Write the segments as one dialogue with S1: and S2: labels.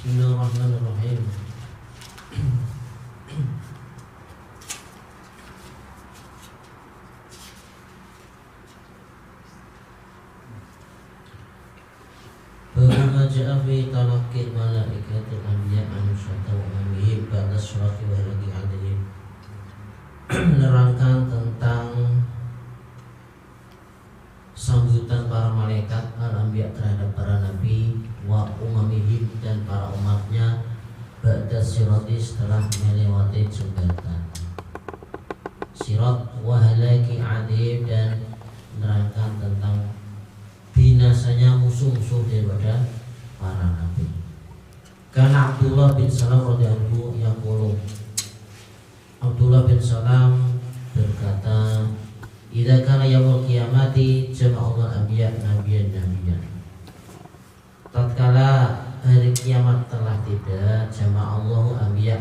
S1: Bismillahirrahmanirrahim. Bagaimana ja'a fi talaqqil malaikatil anbiya manusyata wa umamihim ba'da surati wa halaki adihim, menerangkan tentang sambutan para malaikat al-anbiya terhadap para nabi wa umamihim dan para umatnya ba'da sirati setelah melewati jembatan sirat wa halaki adihim, dan menerangkan tentang binasanya musuh-musuh daripada para nabi. Karena Abdullah bin Salam radhiyallahu anhu, Abdullah bin Salam berkata, "Idza kana yaumul qiyamati jama'ul anbiya nabiyan." Tatkala hari kiamat telah tiba, jama'allahu anbiya,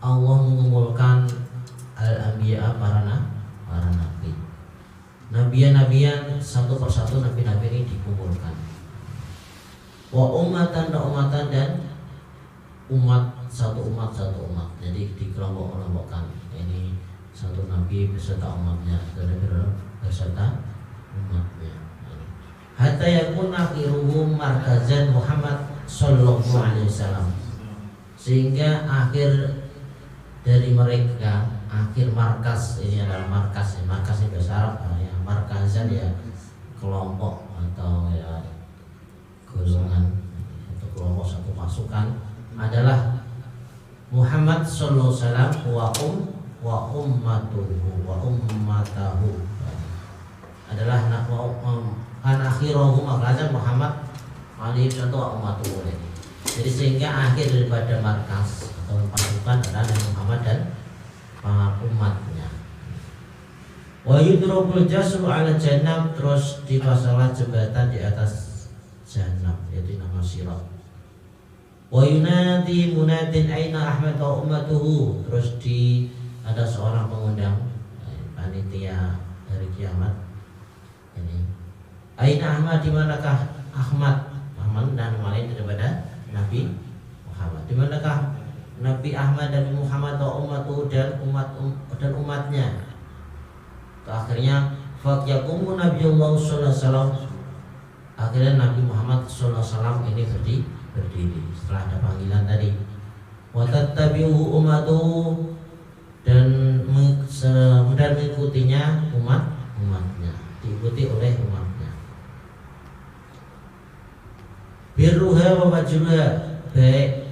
S1: Allah mengumpulkan al-anbiya para nabi. Nabiyan satu persatu nabi-nabi ini dikumpulkan. Wa ummatan dan umat satu umat. Jadi dikelompok-kelompokkan. Ini satu nabi beserta umatnya, beserta umatnya. Hatta yakun akhiruhum markazan Muhammad sallallahu alaihi wasallam. Sehingga akhir dari mereka, akhir markas, ini adalah markas ini bahasa Arab ya. Markazan ya kelompok atau ya golongan atau kelompok satu pasukan adalah Muhammad sallallahu alaihi wasallam wa ummatahu adalah akhiruhum markazan Muhammad alaihi wa ummatuhu. Jadi sehingga akhir daripada markas atau pasukan adalah Muhammad dan umatnya. Wa yudrobul jasru ala jannah, terus dipasanglah jembatan di atas jannah, yaitu nama sirat. Wa yunadi munadin aina Ahmad wa ummatuhu, terus ada seorang pengundang panitia hari kiamat ini, aina Ahmad, di manakah Ahmad dan lain daripada Nabi Muhammad, di manakah Nabi Ahmad dan Muhammad wa ummatuhu dan umatnya. Akhirnya faqyaqumu Nabiullah sallallahu alaihi wasallam, akhirnya Nabi Muhammad sallallahu alaihi wasallam ini berdiri setelah ada panggilan tadi. Wa tattabi'uhu ummatuhu, dan mengikutinya umatnya, diikuti oleh umatnya. Birruha wa majruha, baik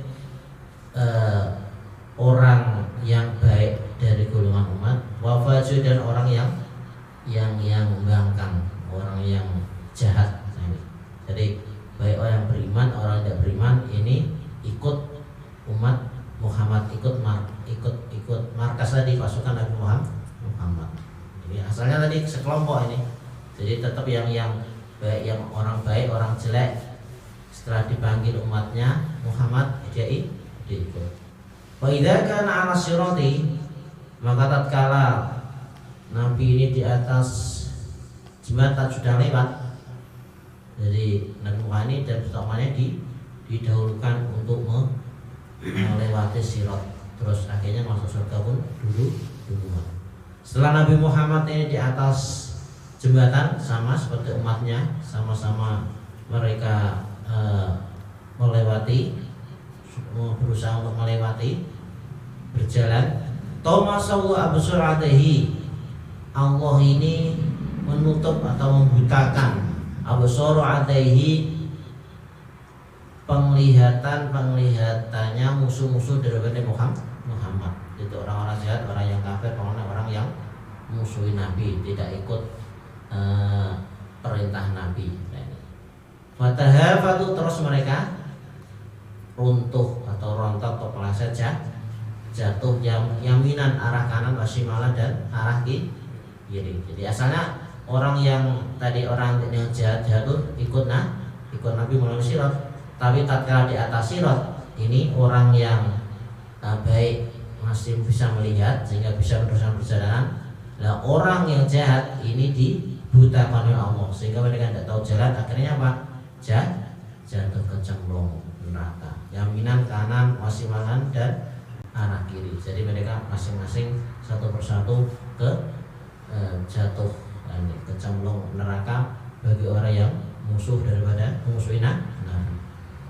S1: orang yang baik dari golongan umat, wa fajir, dan orang yang membangkang, orang yang jahat. Jadi baik orang yang beriman, orang yang tidak beriman ini ikut umat Muhammad, ikut markas tadi, pasukan Nabi Muhammad. Jadi asalnya tadi sekelompok ini. Jadi tetap yang baik, yang orang baik, orang jelek, setelah dipanggil umatnya Muhammad dia ikut. Wa idza kana 'ala sirati, maka tatkala Nabi ini di atas jembatan sudah lewat, jadi Nabi Muhammad ini dan utamanya didahulukan untuk melewati sirat, terus akhirnya masuk surga pun duluan. Setelah Nabi Muhammad ini di atas jembatan, sama seperti umatnya, sama-sama mereka berusaha untuk melewati, berjalan. Tomasawu absuratehi, Allah ini menutup atau membutakan absuratehi, penglihatannya musuh-musuh daripada Muhammad. Itu orang-orang jahat, orang yang kafir, orang yang musuhi Nabi, tidak ikut perintah Nabi. Fatahafatu, terus mereka runtuh atau rontok atau peleset jatuh yaminan arah kanan, wasimala dan arah kiri. Jadi asalnya orang yang tadi, orang yang jahat tuh ikut Nabi melalui sirat, tapi tatkala di atas sirat ini orang yang baik masih bisa melihat sehingga bisa meneruskan perjalanan. Nah, orang yang jahat ini dibutakan oleh Allah sehingga mereka tidak tahu jalan, akhirnya apa? Jatuh ke cemplung neraka. yaminan kanan, wasimalan dan arah kiri. Jadi mereka masing-masing satu persatu jatuh kecemplung neraka bagi orang yang musuh daripada musuhin Nabi.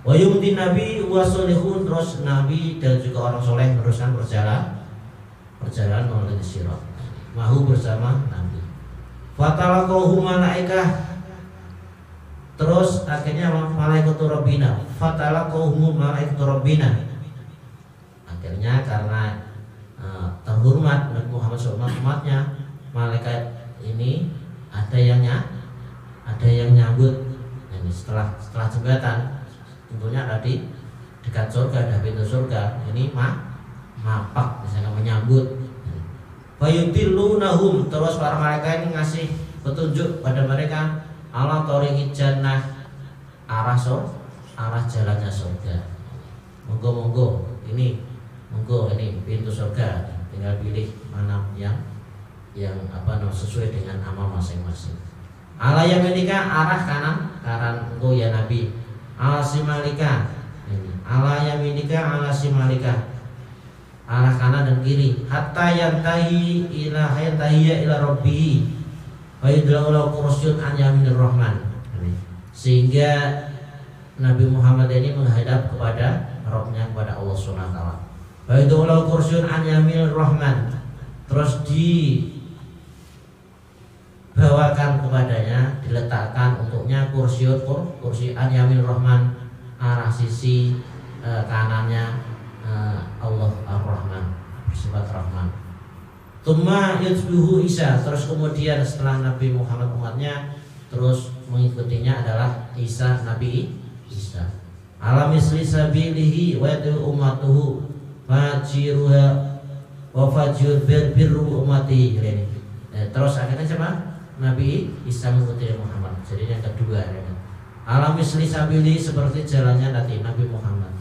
S1: Wa yumti Nabi wa solihun, terus Nabi dan juga orang soleh meneruskan perjalanan melalui sirat. Mahu bersama Nabi. Fatalaqahu malaikah, terus akhirnya malaikatu rabbina. Fatalaqahu malaikatu rabbina. Akhirnya karena terhormat Nabi Muhammad SAW umatnya, malaikat ini ada yang nyambut. Ini setelah jembatan, tentunya tadi dekat surga, ada pintu surga. Ini mapak, misalnya menyambut. Fayudillunahum, terus para malaikat ini ngasih petunjuk pada mereka ala thoriqil jannah, arah jalannya surga. Monggo ini pintu surga, tinggal pilih mana yang sesuai dengan amal masing-masing. Ala yaminika, arah kanan engkau ya Nabi. Ala simalika, ini ala yaminika ala simalika, arah kanan dan kiri. Hatta yantahi ila rabbihi wa yudlau kursyun an yaminir rahman. Sehingga Nabi Muhammad ini menghadap kepada Rabbnya, kepada Allah Subhanahu wa taala. Wa yudlau kursyun an yaminir rahman, terus dibawakan kepadanya, diletakkan untuknya kursi an yaminir rahman, arah sisi kanannya Allah Ar-Rahman, bersifat Rahman. Tsumma yutbihu Isa, terus kemudian setelah Nabi Muhammad umatnya, terus mengikutinya adalah Isa, Nabi Isa. Ala misli sabilihi wa yatu ummatuhu fajiruha wa fajir birru ummati. Terus akhirnya siapa? Nabi Isa mengikuti Muhammad. Jadi yang kedua ya. Ala misli sabilihi, seperti jalannya Nabi Muhammad.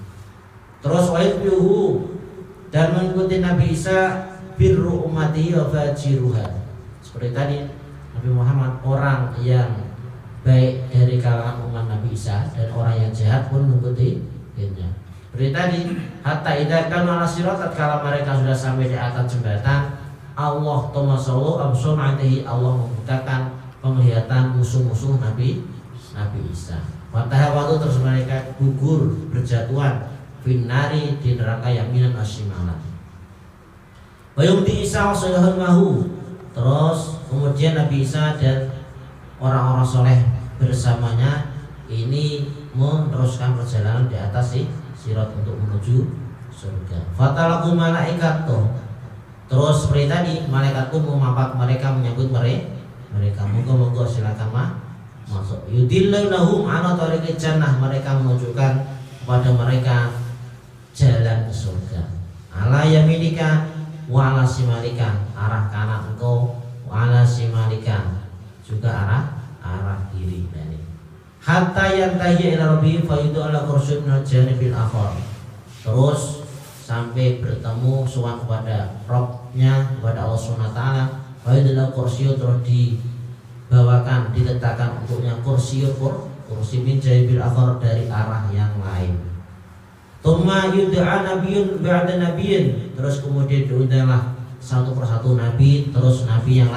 S1: Terus wa'idbihu, dan mengikuti Nabi Isa birru ummati wa fajiruha. Seperti tadi Nabi Muhammad orang yang baik dari kalangan umat Nabi Isa, dan orang yang jahat pun mengikuti dia. Seperti tadi, hatta idza kanu ala sirat, tatkala mereka sudah sampai di atas jembatan, Allah tamassalu absaratihi, Allah membukakan penglihatan musuh-musuh Nabi Isa. Watahawatu, terus mereka gugur berjatuhan finari, di neraka yaminan asyimalan. Wayumti Isa wasolehun mahu, terus kemudian Nabi Isa dan orang-orang soleh bersamanya ini meneruskan perjalanan di atas sirat untuk menuju surga. Fatalaku malaikatuh, terus seperti tadi malaikat pun memapak mereka, menyambut mereka. Moga-moga silakan masuk. Yudillunahum ala thoriqil jannah, mereka menunjukkan kepada mereka jalan ke surga. Ala yaminika wa ala simalika, arah kanan engkau, wa ala simalika, juga arah kiri. Hatta yantahi ila rabbi fa yudu ala kursyun min janibil akhar, terus sampai bertemu suwan kepada Rabbnya, kepada Allah Subhanahu wa taala. Fa yudu ala kursyun, terus dibawakan, diletakkan untuknya kursi min janibil akhar, dari arah yang lain. Tsumma yud'a nabiyyun ba'da nabiyyin, terus kemudian diundanglah satu persatu nabi, terus nabi yang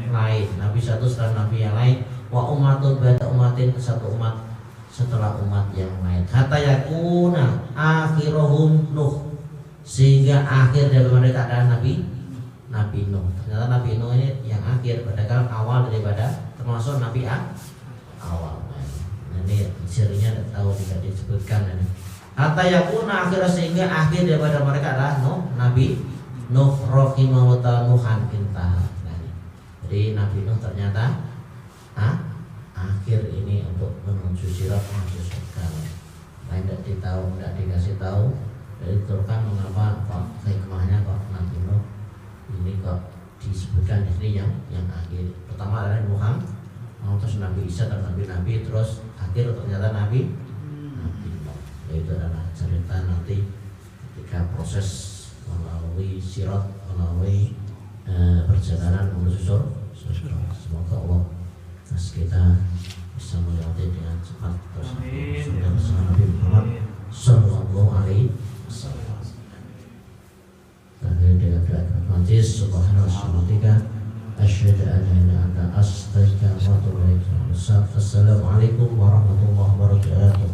S1: lain, nabi satu setelah nabi yang lain. Wa ummatun ba'da ummatin, satu umat setelah umat yang lain. Hatta yakuna akhiruhum Nuh, sehingga akhir dari mereka adalah Nabi Nuh. Ternyata Nabi Nuh ini yang akhir, padahal awal daripada termasuk Nabi awal. Ini cirinya tahu tidak disebutkan ini. Hatta yakuna akhir, sehingga akhir daripada mereka adalah Nabi Nuh rahimahullah Nuhan intah. Jadi Nabi Nuh ternyata akhir ini untuk menuju sirat, menuju surga. Tidak dikasih tahu. Jadi terkan mengapa kok hikmahnya kok Nabi Nuh ini kok disebutkan di sini yang akhir. Pertama adalah Muhammad, terus Nabi Isa dan Nabi, terus akhir ternyata Nabi Nuh. Itu adalah cerita nanti ketika proses melalui sirat, melalui perjalanan menuju surga. Semoga Allah kita bisa melewati dengan cepat. Terus Nabi Muhammad SAW. Siddiq subhanahu wa ta'ala asyhadu an la ilaha illa anta astaghfiruka wa atubu ilaik. Assalamualaikum warahmatullahi wabarakatuh.